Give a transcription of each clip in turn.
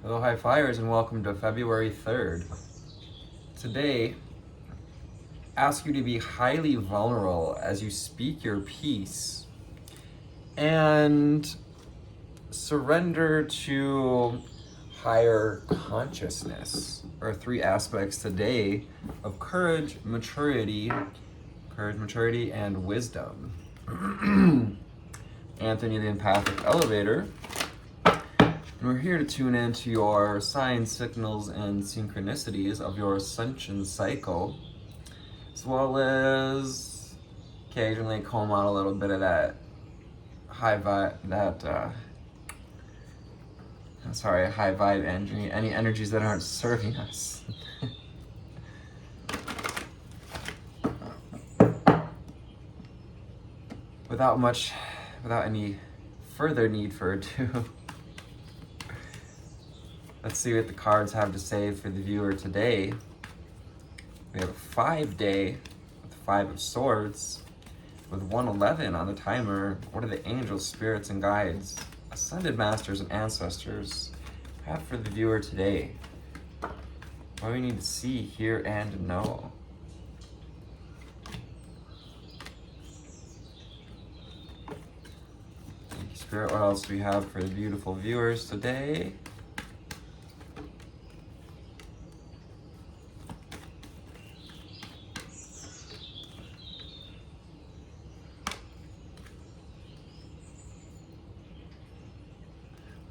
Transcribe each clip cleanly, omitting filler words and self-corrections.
Hello, high flyers, and welcome to February 3rd. Today, ask you to be highly vulnerable as you speak your piece and surrender to higher consciousness. Our three aspects today of courage, maturity, and wisdom. Anthony, the empathic elevator. And we're here to tune into your signs, signals, and synchronicities of your ascension cycle, as well as occasionally comb out a little bit of that high vibe energy, any energies that aren't serving us. Without any further need for ado, let's see what the cards have to say for the viewer today. We have a 5-day with the 5 of Swords, with 111 on the timer. What are the angels, spirits, and guides, ascended masters, and ancestors have for the viewer today? What do we need to see, hear, and know? Thank you, Spirit. What else do we have for the beautiful viewers today?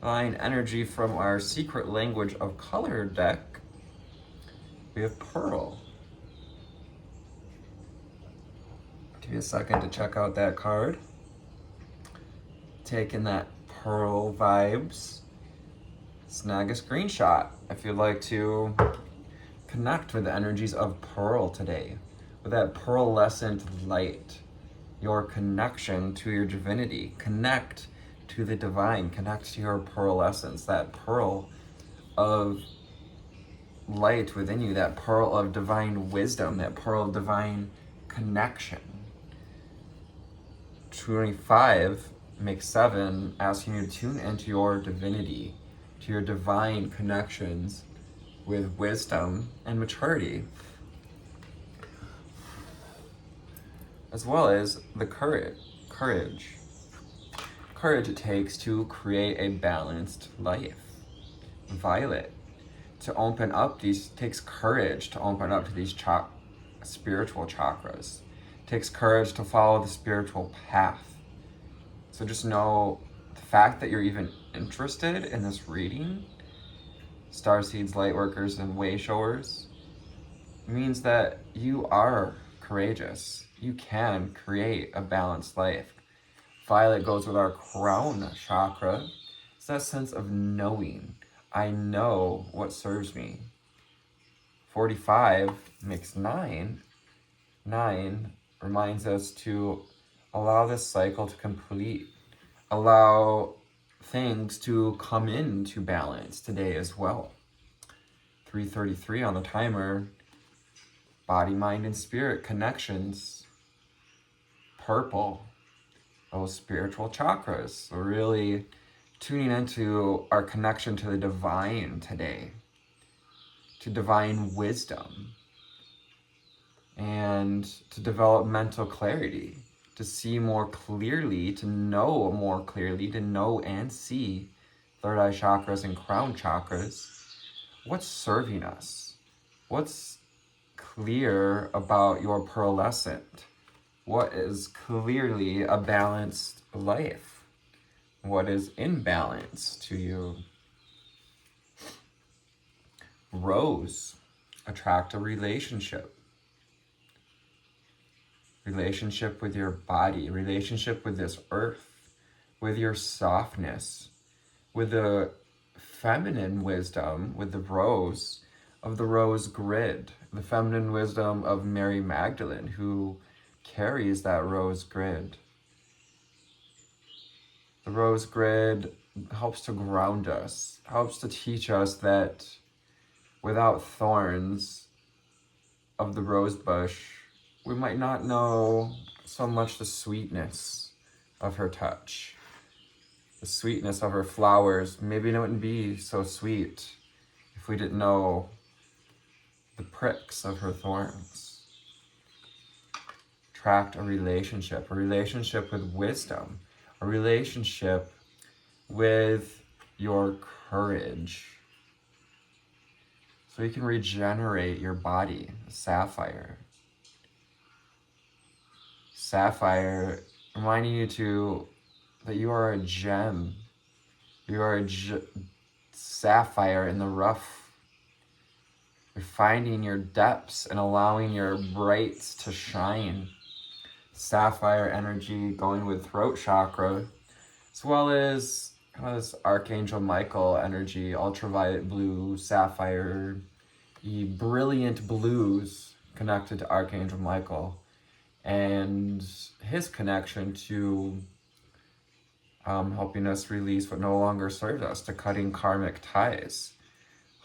Line energy from our secret language of color deck. We have Pearl. Give you a second to check out that card. Taking that Pearl vibes. Snag a screenshot if you'd like to connect with the energies of Pearl today. With that pearlescent light. Your connection to your divinity. Connect to the divine, connect to your pearl essence, that pearl of light within you, that pearl of divine wisdom, that pearl of divine connection. 25 makes 7, asking you to tune into your divinity, to your divine connections with wisdom and maturity, as well as the courage it takes to create a balanced life. Violet, to open up takes courage to open up to these spiritual chakras. It takes courage to follow the spiritual path. So just know the fact that you're even interested in this reading, starseeds, lightworkers, and way showers, means that you are courageous. You can create a balanced life. Violet goes with our crown chakra. It's that sense of knowing. I know what serves me. 45 makes 9. 9 reminds us to allow this cycle to complete. Allow things to come into balance today as well. 3:33 on the timer. Body, mind, and spirit connections. Purple. Those spiritual chakras. So really tuning into our connection to the divine today, to divine wisdom, and to develop mental clarity, to see more clearly, to know more clearly, to know and see third eye chakras and crown chakras. What's serving us? What's clear about your pearlescent? What is clearly a balanced life? What is imbalance to you? Rose, attract a relationship. Relationship with your body, relationship with this earth, with your softness, with the feminine wisdom, with the rose of the rose grid, the feminine wisdom of Mary Magdalene, who carries that rose grid. The rose grid helps to ground us, helps to teach us that without thorns of the rose bush, we might not know so much the sweetness of her touch, the sweetness of her flowers. Maybe it wouldn't be so sweet if we didn't know the pricks of her thorns. Attract a relationship with wisdom, a relationship with your courage, so you can regenerate your body. Sapphire. Sapphire reminding you that you are a gem. You are a sapphire in the rough. You're finding your depths and allowing your brights to shine. Sapphire energy going with throat chakra, as well as this Archangel Michael energy, ultraviolet blue, sapphire, brilliant blues connected to Archangel Michael, and his connection to helping us release what no longer serves us, to cutting karmic ties,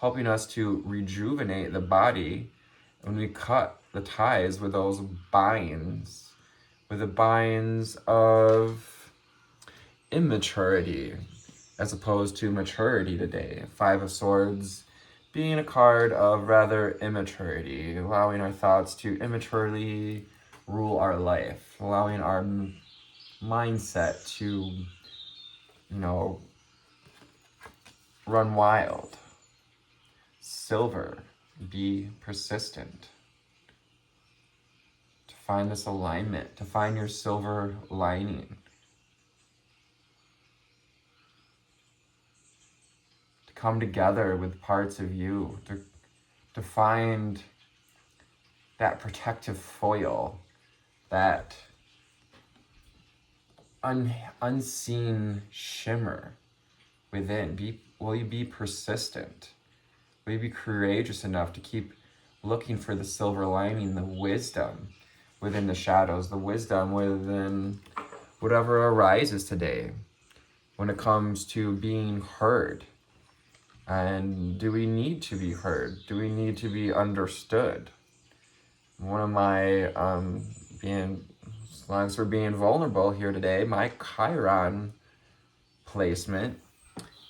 helping us to rejuvenate the body when we cut the ties with those binds, with the binds of immaturity as opposed to maturity today. Five of Swords being a card of rather immaturity, allowing our thoughts to immaturely rule our life, allowing our mindset to, run wild. Silver, be persistent. To find this alignment, to find your silver lining. To come together with parts of you, to find that protective foil, that unseen shimmer within. Will you be persistent? Will you be courageous enough to keep looking for the silver lining, the wisdom within the shadows, the wisdom within whatever arises today when it comes to being heard? And do we need to be heard? Do we need to be understood? One of my, as long as we're being vulnerable here today, my Chiron placement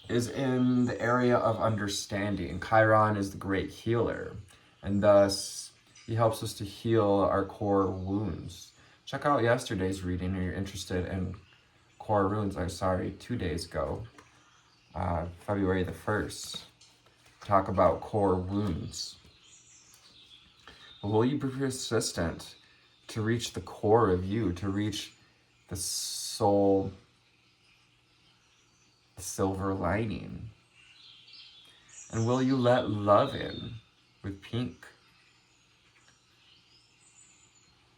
is in the area of understanding. Chiron is the great healer, and thus he helps us to heal our core wounds. Check out yesterday's reading if you're interested in core wounds. 2 days ago, February the 1st. Talk about core wounds. But will you be persistent to reach the core of you, to reach the soul, the silver lining? And will you let love in with pink?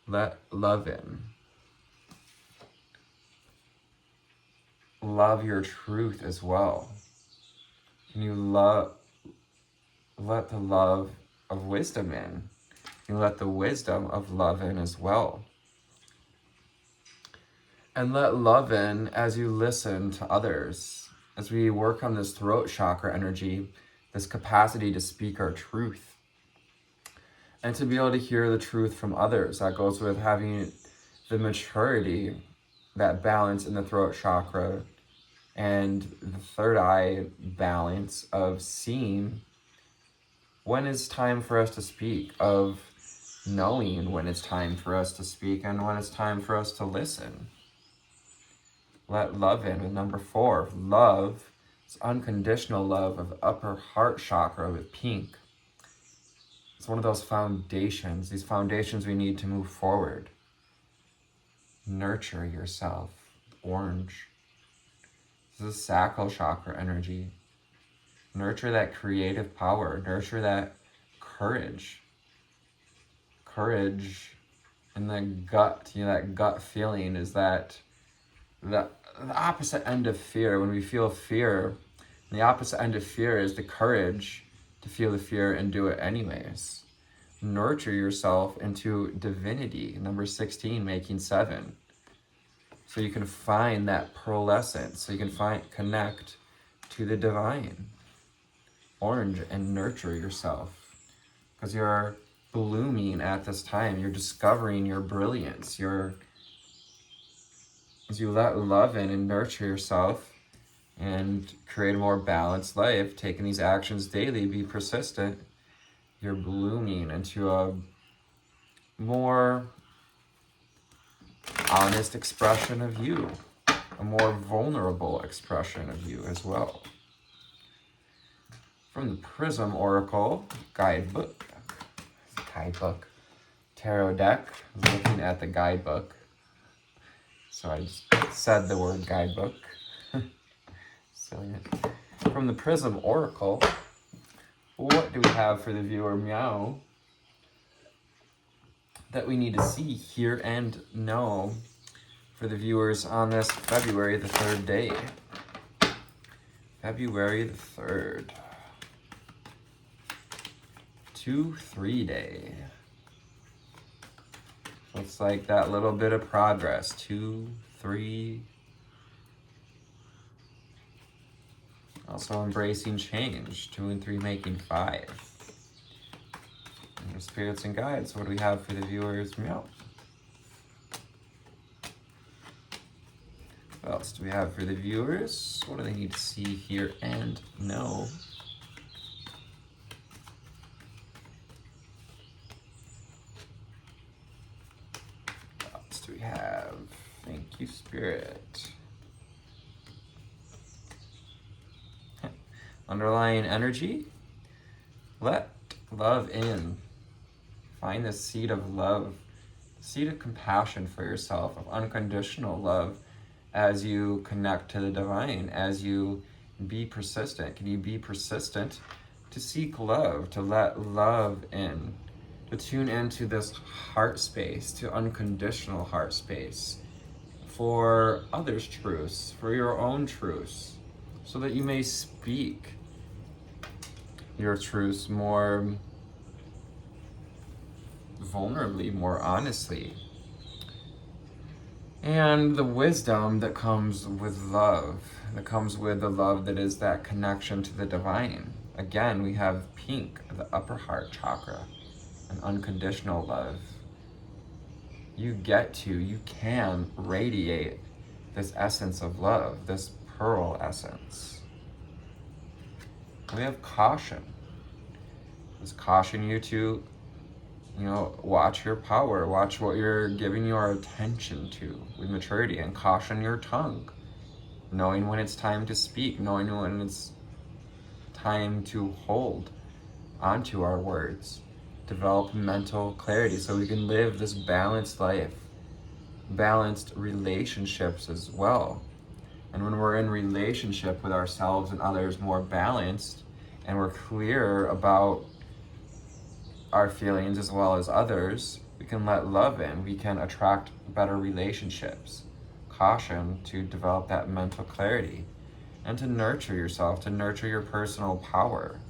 Let love in. Love your truth as well. Can you let the love of wisdom in? Can you let the wisdom of love in as well? And let love in as you listen to others. As we work on this throat chakra energy, this capacity to speak our truth. And to be able to hear the truth from others. That goes with having the maturity, that balance in the throat chakra, and the third eye balance of seeing when it's time for us to speak, of knowing when it's time for us to speak and when it's time for us to listen. Let love in with number 4. Love is unconditional love of the upper heart chakra with pink. It's one of those foundations, these foundations we need to move forward. Nurture yourself, orange. This is sacral chakra energy. Nurture that creative power, nurture that courage. Courage in the gut, that gut feeling is that the opposite end of fear. When we feel fear, the opposite end of fear is the courage to feel the fear and do it anyways. Nurture yourself into divinity. Number 16, making 7. So you can find that pearlescence, so you can connect to the divine. Orange, and nurture yourself. Because you're blooming at this time. You're discovering your brilliance. As you let love in and nurture yourself, and create a more balanced life, taking these actions daily, be persistent, you're blooming into a more honest expression of you, a more vulnerable expression of you as well. From the Prism Oracle guidebook, tarot deck, I was looking at the guidebook, so I just said the word guidebook. Silliness. From the Prism Oracle, what do we have for the viewer, meow, that we need to see, hear, and know for the viewers on this February the 3rd day? February the 3rd. 2-3 day. Looks like that little bit of progress. 2, 3. Also embracing change. 2 and 3 making 5. And your spirits and guides, what do we have for the viewers? Meow. What else do we have for the viewers? What do they need to see, hear, and know? What else do we have? Thank you, Spirit. Underlying energy. Let love in. Find the seed of love, the seed of compassion for yourself, of unconditional love as you connect to the divine, as you be persistent. Can you be persistent to seek love, to let love in, to tune into this heart space, to unconditional heart space for others' truths, for your own truths, so that you may speak your truths more vulnerably, more honestly. And the wisdom that comes with love, that comes with the love that is that connection to the divine. Again, we have pink, the upper heart chakra, an unconditional love. You can radiate this essence of love, this pearl essence. We have caution. Let's caution you to, watch your power, watch what you're giving your attention to with maturity, and caution your tongue, knowing when it's time to speak, knowing when it's time to hold onto our words, develop mental clarity so we can live this balanced life, balanced relationships as well. And when we're in relationship with ourselves and others more balanced, and we're clear about our feelings as well as others, we can let love in, we can attract better relationships. Caution to develop that mental clarity and to nurture yourself, to nurture your personal power.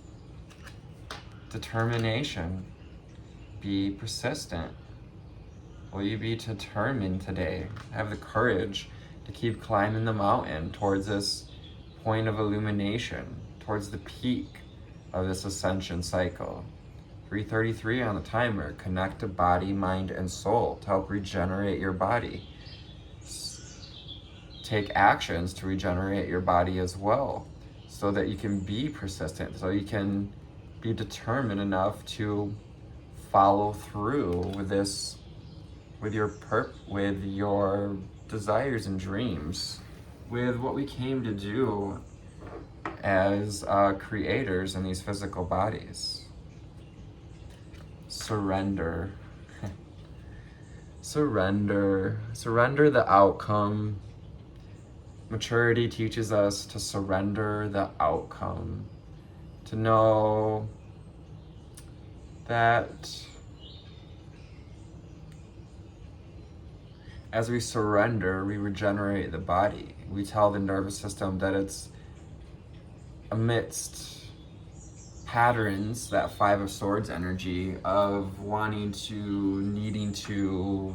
Determination. Be persistent. Will you be determined today? Have the courage to keep climbing the mountain towards this point of illumination, towards the peak of this ascension cycle. 3:33 on the timer. Connect to body, mind, and soul to help regenerate your body. Take actions to regenerate your body as well, so that you can be persistent, so you can be determined enough to follow through with this, with your desires and dreams, with what we came to do as creators in these physical bodies. Surrender. Surrender the outcome. Maturity teaches us to surrender the outcome, to know that as we surrender, we regenerate the body. We tell the nervous system that it's amidst patterns, that 5 of Swords energy of needing to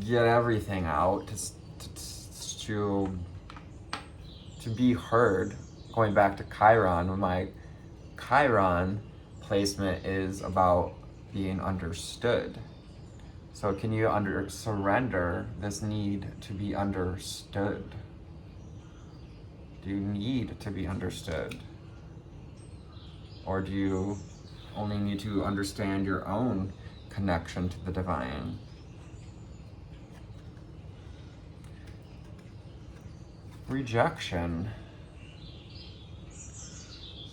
get everything out, to be heard. Going back to Chiron, when my Chiron placement is about being understood. So can you surrender this need to be understood? Do you need to be understood? Or do you only need to understand your own connection to the divine? Rejection.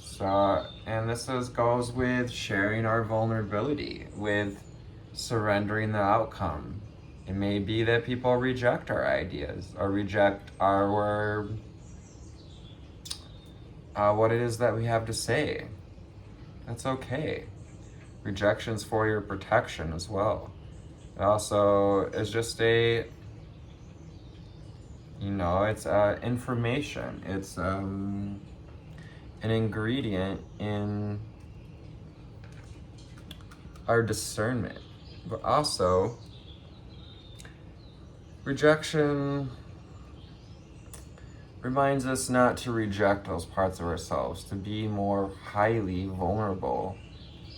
So, and this goes with sharing our vulnerability, with surrendering the outcome. It may be that people reject our ideas or reject our what it is that we have to say. That's okay. Rejection's for your protection as well. It also is just it's information. It's an ingredient in our discernment. But also, rejection reminds us not to reject those parts of ourselves, to be more highly vulnerable,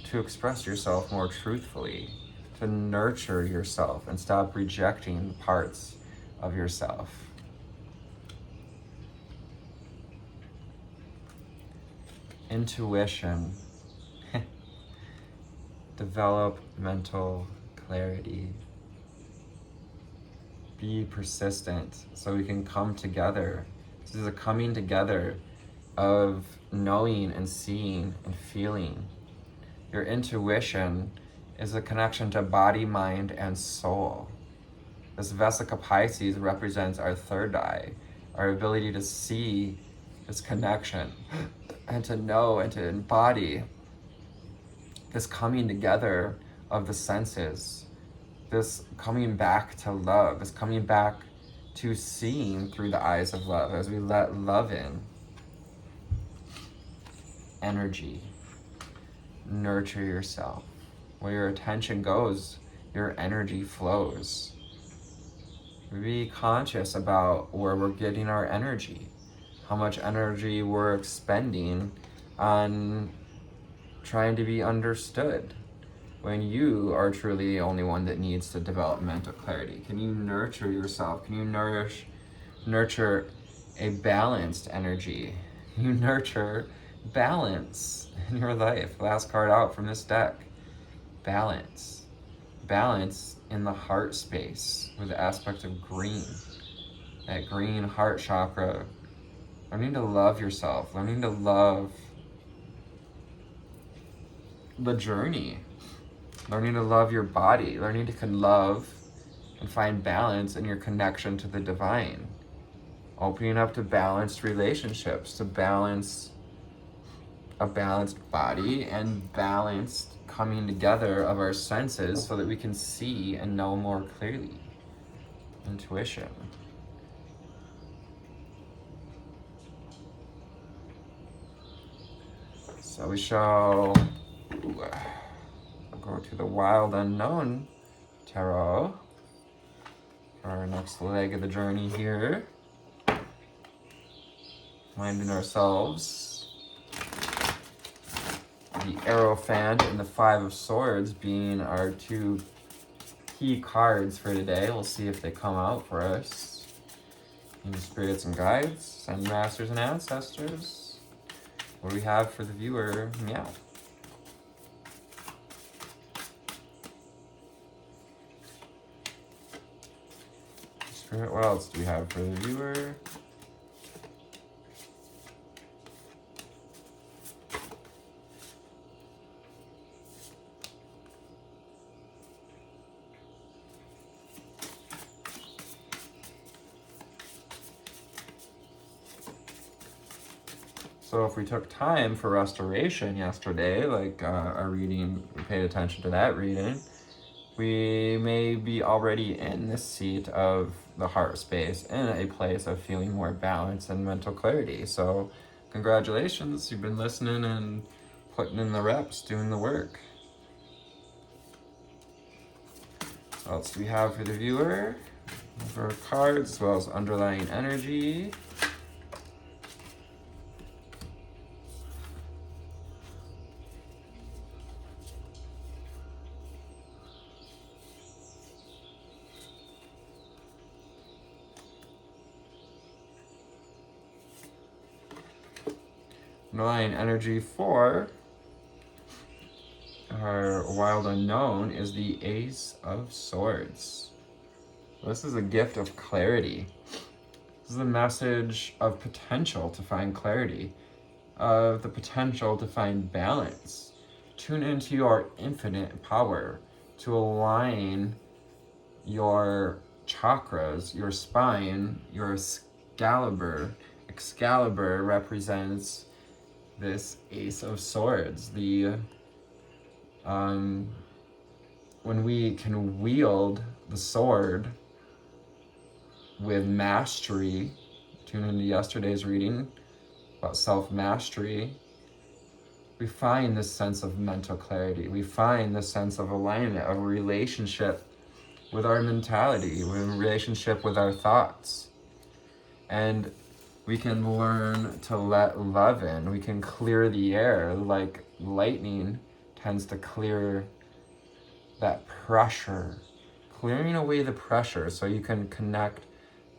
to express yourself more truthfully, to nurture yourself and stop rejecting parts of yourself. Intuition. Develop mental clarity. Be persistent so we can come together. This is a coming together of knowing and seeing and feeling. Your intuition is a connection to body, mind, and soul. This Vesica Pisces represents our third eye, our ability to see this connection and to know and to embody this coming together of the senses, this coming back to love, this coming back to seeing through the eyes of love as we let love in. Energy. Nurture yourself. Where your attention goes, your energy flows. Be conscious about where we're getting our energy, how much energy we're expending on trying to be understood, when you are truly the only one that needs to develop mental clarity. Can you nurture yourself? Can you nurture a balanced energy? Can you nurture balance in your life? Last card out from this deck. Balance. Balance in the heart space with the aspect of green. That green heart chakra. Learning to love yourself. Learning to love the journey. Learning to love your body. Learning to love and find balance in your connection to the divine. Opening up to balanced relationships, to balance a balanced body and balanced coming together of our senses so that we can see and know more clearly. Intuition. So we shall go to the Wild Unknown Tarot for our next leg of the journey here. Reminding ourselves the Hierophant and the Five of Swords being our two key cards for today. We'll see if they come out for us. Any spirits and guides, send masters and ancestors. What do we have for the viewer? Meow. Spirit, what else do we have for the viewer? So if we took time for restoration yesterday, like our reading, we paid attention to that reading, we may be already in this seat of the heart space, in a place of feeling more balance and mental clarity. So congratulations, you've been listening and putting in the reps, doing the work. What else do we have for the viewer? For cards, as well as underlying energy. Underlying energy for our wild unknown is the Ace of Swords. This is a gift of clarity. This is a message of potential to find clarity, of the potential to find balance. Tune into your infinite power to align your chakras, your spine, your Excalibur. Excalibur represents this Ace of Swords. When we can wield the sword with mastery, tune into yesterday's reading about self-mastery, we find this sense of mental clarity. We find this sense of alignment, of relationship with our mentality, with a relationship with our thoughts. And we can learn to let love in. We can clear the air like lightning tends to clear that pressure, clearing away the pressure so you can connect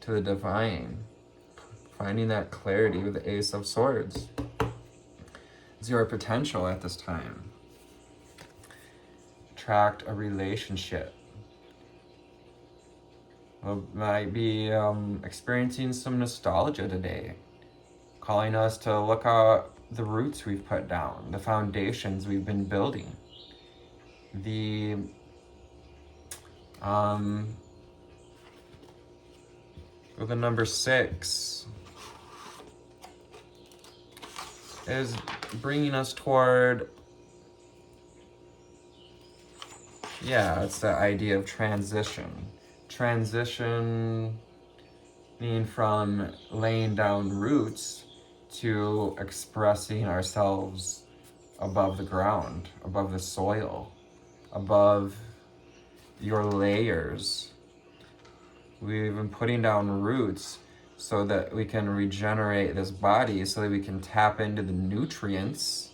to the divine, finding that clarity with the Ace of Swords. It's your potential at this time. Attract a relationship. We might be experiencing some nostalgia today, calling us to look at the roots we've put down, the foundations we've been building, the with the number 6 is bringing us toward, it's the idea of transition. Transitioning from laying down roots to expressing ourselves above the ground, above the soil, above your layers. We've been putting down roots so that we can regenerate this body, so that we can tap into the nutrients,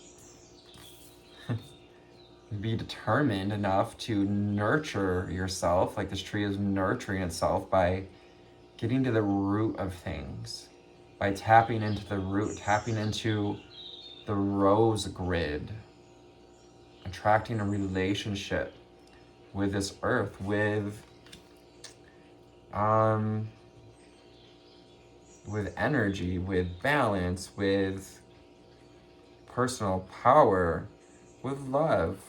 be determined enough to nurture yourself, like this tree is nurturing itself by getting to the root of things, by tapping into the root, tapping into the rose grid, attracting a relationship with this earth, with energy, with balance, with personal power, with love,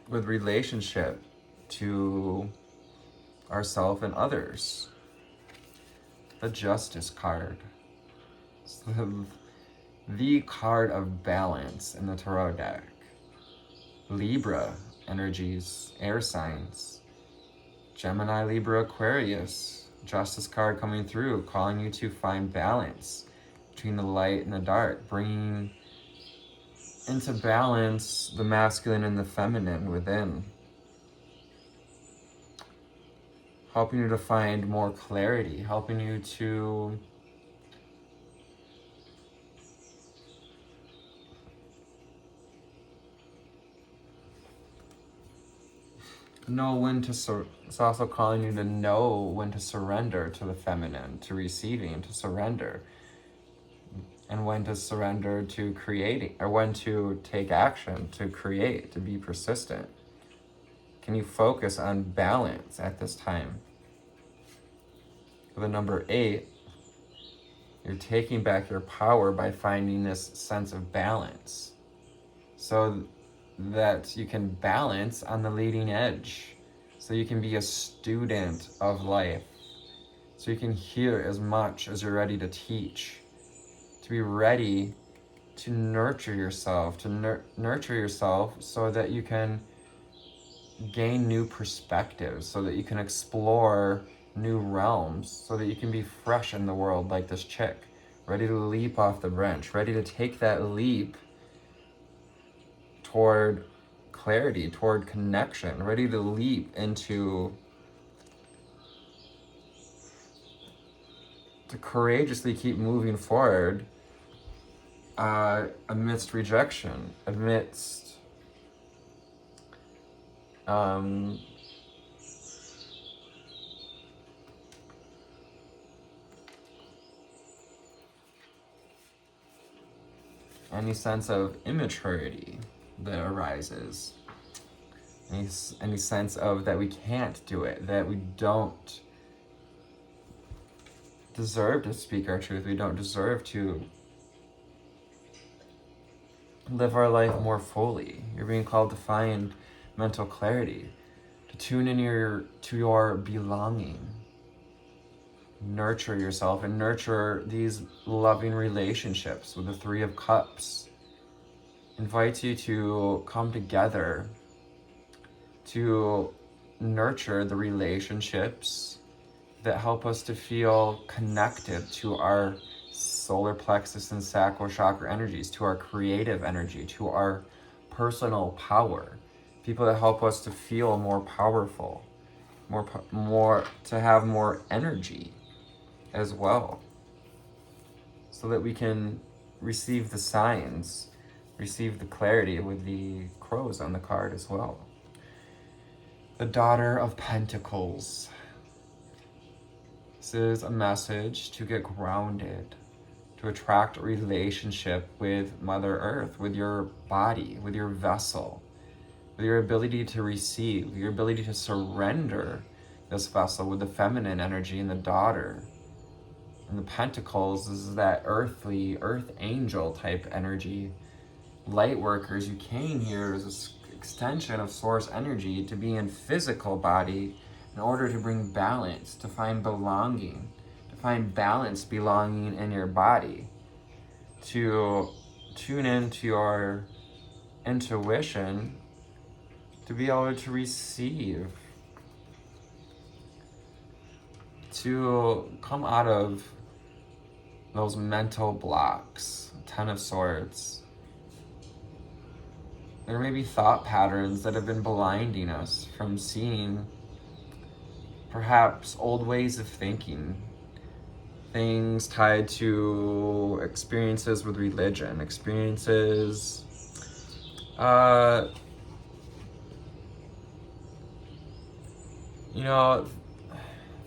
with relationship to ourselves and others. The Justice card. It's the card of balance in the tarot deck. Libra energies, air signs. Gemini, Libra, Aquarius. Justice card coming through, calling you to find balance between the light and the dark, bringing into balance the masculine and the feminine within. Helping you to find more clarity, helping you to know when to it's also calling you to know when to surrender to the feminine, to receiving, to surrender, and when to surrender to creating, or when to take action, to create, to be persistent. Can you focus on balance at this time? For the number 8, you're taking back your power by finding this sense of balance, so that you can balance on the leading edge, so you can be a student of life, so you can hear as much as you're ready to teach, to be ready to nurture yourself, to nurture yourself so that you can gain new perspectives, so that you can explore new realms, so that you can be fresh in the world like this chick, ready to leap off the branch, ready to take that leap toward clarity, toward connection, ready to leap into, to courageously keep moving forward amidst rejection, amidst any sense of immaturity that arises, any sense of that we can't do it, that we don't deserve to speak our truth, we don't deserve to live our life more fully. You're being called to find mental clarity, to tune in to your belonging, nurture yourself, and nurture these loving relationships with the Three of Cups. Invites you to come together to nurture the relationships that help us to feel connected to our solar plexus and sacral chakra energies, to our creative energy, to our personal power. People that help us to feel more powerful, more to have more energy as well, so that we can receive the signs, receive the clarity with the crows on the card as well. The Daughter of Pentacles. This is a message to get grounded, to attract a relationship with Mother Earth, with your body, with your vessel, with your ability to receive, your ability to surrender this vessel with the feminine energy and the daughter. And the Pentacles is that earthly, earth angel type energy. Lightworkers, you came here as an extension of source energy to be in physical body in order to bring balance, to find belonging, to find balance, belonging in your body, to tune into your intuition, to be able to receive, to come out of those mental blocks. Ten of Swords. There may be thought patterns that have been blinding us from seeing perhaps old ways of thinking, things tied to experiences with religion, experiences,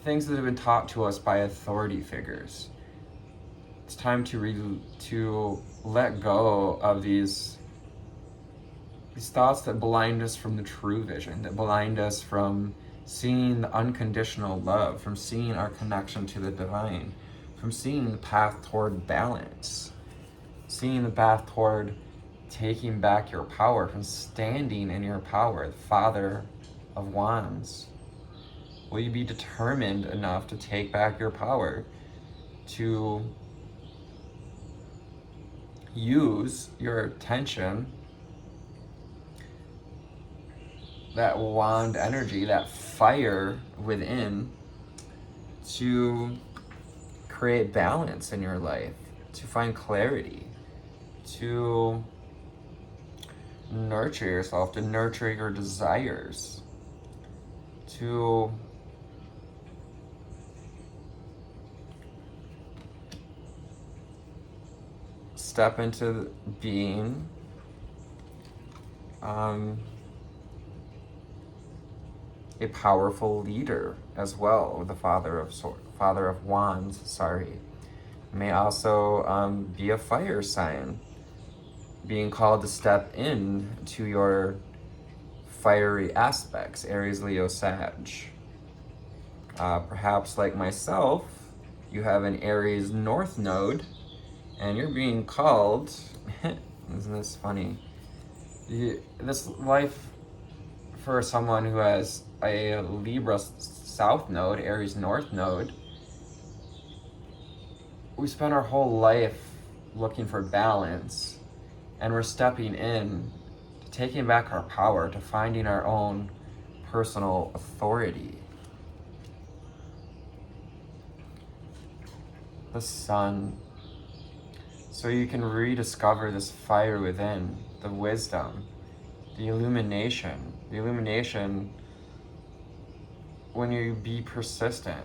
things that have been taught to us by authority figures. It's time to let go of these thoughts that blind us from the true vision, that blind us from seeing the unconditional love, from seeing our connection to the divine, from seeing the path toward balance, seeing the path toward taking back your power, from standing in your power. The Father of Wands. Will you be determined enough to take back your power, to use your attention, that wand energy, that fire within, to create balance in your life, to find clarity, to nurture yourself, to nurture your desires, to step into being a powerful leader as well, with the Father of Wands, may also be a fire sign, being called to step in to your fiery aspects, Aries, Leo, Sag. Perhaps like myself, you have an Aries North Node, and you're being called, isn't this funny? This life for someone who has a Libra South Node, Aries North Node, we spend our whole life looking for balance, and we're stepping in to taking back our power, to finding our own personal authority. The Sun. So you can rediscover this fire within, the wisdom, the illumination. The illumination, when you be persistent,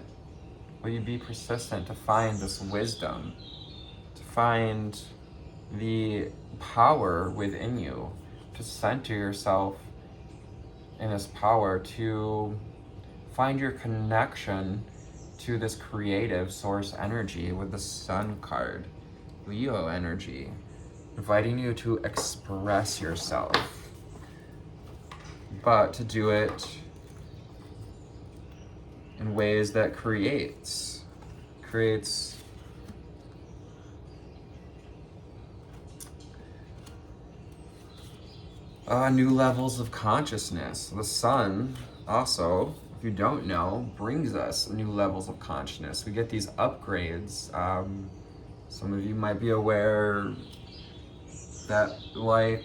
will you be persistent to find this wisdom, to find the power within you, to center yourself in this power, to find your connection to this creative source energy with the Sun card, Leo energy. inviting you to express yourself, but to do it in ways that creates new levels of consciousness. The sun also, if you don't know, brings us new levels of consciousness. We get these upgrades. Some of you might be aware that, like,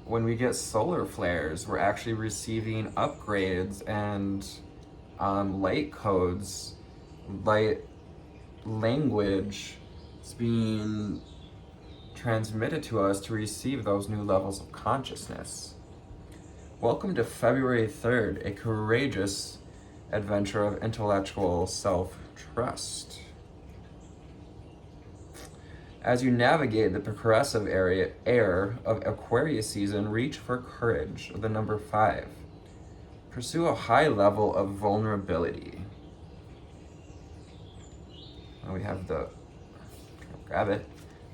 when we get solar flares, we're actually receiving upgrades and light codes, light language is being transmitted to us to receive those new levels of consciousness. Welcome to February 3rd, a courageous adventure of intellectual self-trust. As you navigate the progressive air of Aquarius season, reach for courage, the number 5. Pursue a high level of vulnerability. We have grab it,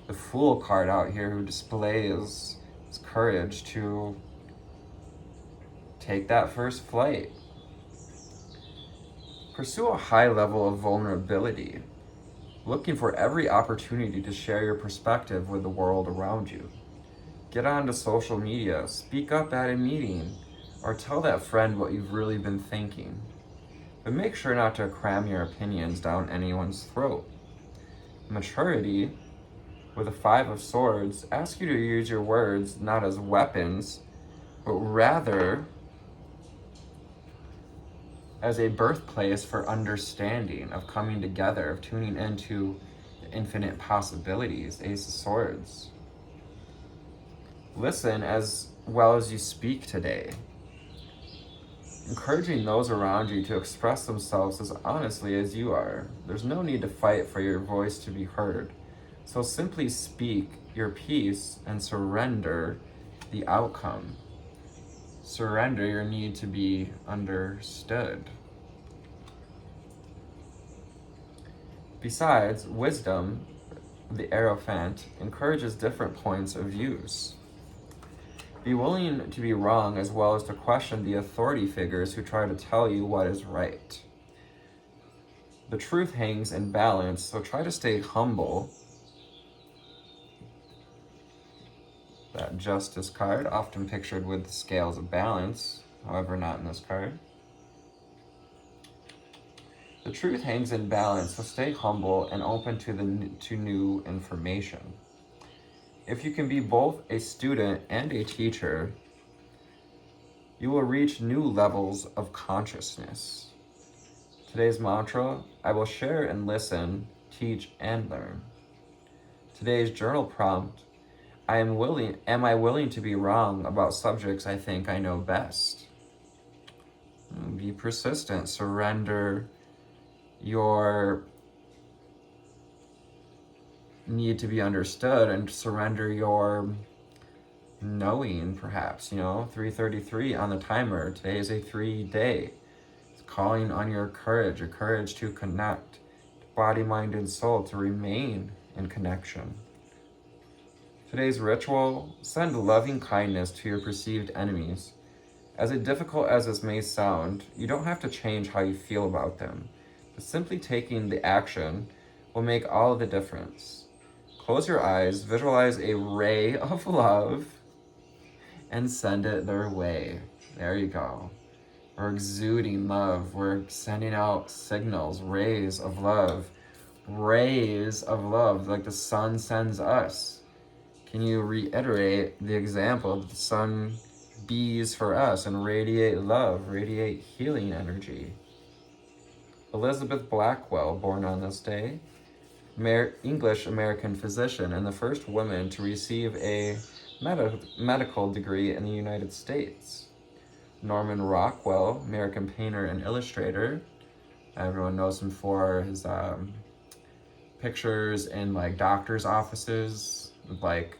the Fool card out here, who displays his courage to take that first flight. Pursue a high level of vulnerability, looking for every opportunity to share your perspective with the world around you. Get onto social media, speak up at a meeting, or tell that friend what you've really been thinking. But make sure not to cram your opinions down anyone's throat. Maturity, with the 5 of Swords, asks you to use your words not as weapons, but rather as a birthplace for understanding, of coming together, of tuning into the infinite possibilities. Ace of Swords. Listen as well as you speak today, encouraging those around you to express themselves as honestly as you are. There's no need to fight for your voice to be heard. So simply speak your piece and surrender the outcome. Surrender your need to be understood. Besides, wisdom, the Hierophant, encourages different points of views. Be willing to be wrong as well as to question the authority figures who try to tell you what is right. The truth hangs in balance, so try to stay humble. That Justice card, often pictured with the scales of balance, however not in this card. The truth hangs in balance, so stay humble and open to new information. If you can be both a student and a teacher, you will reach new levels of consciousness. Today's mantra: I will share and listen, teach and learn. Today's journal prompt: am I willing to be wrong about subjects I think I know best? Be persistent. Surrender your need to be understood and surrender your knowing, perhaps. 3:33 on the timer. Today is a 3 day. It's calling on your courage to connect, body, mind, and soul, to remain in connection. Today's ritual: send loving kindness to your perceived enemies. As difficult as this may sound, you don't have to change how you feel about them, but simply taking the action will make all the difference. Close your eyes, visualize a ray of love, and send it their way. There you go. We're exuding love. We're sending out signals, rays of love, like the sun sends us. Can you reiterate the example that the sun bees for us and radiate love, radiate healing energy? Elizabeth Blackwell, born on this day, English-American physician and the first woman to receive a medical degree in the United States. Norman Rockwell, American painter and illustrator. Everyone knows him for his pictures in doctors' offices, with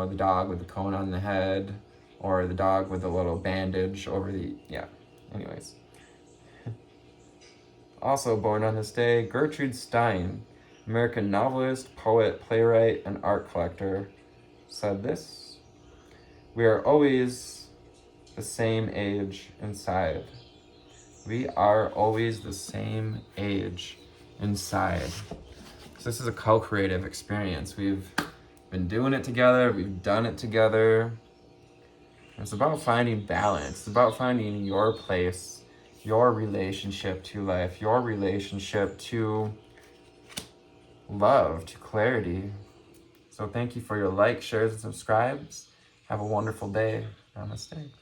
the dog with the cone on the head, or the dog with the little bandage over the, anyways. Also born on this day, Gertrude Stein, American novelist, poet, playwright, and art collector, said this: "We are always the same age inside. We are always the same age inside." So this is a co-creative experience. We've been doing it together. We've done it together. It's about finding balance. It's about finding your place, your relationship to life, your relationship to love, to clarity. So thank you for your likes, shares, and subscribes. Have a wonderful day. Namaste.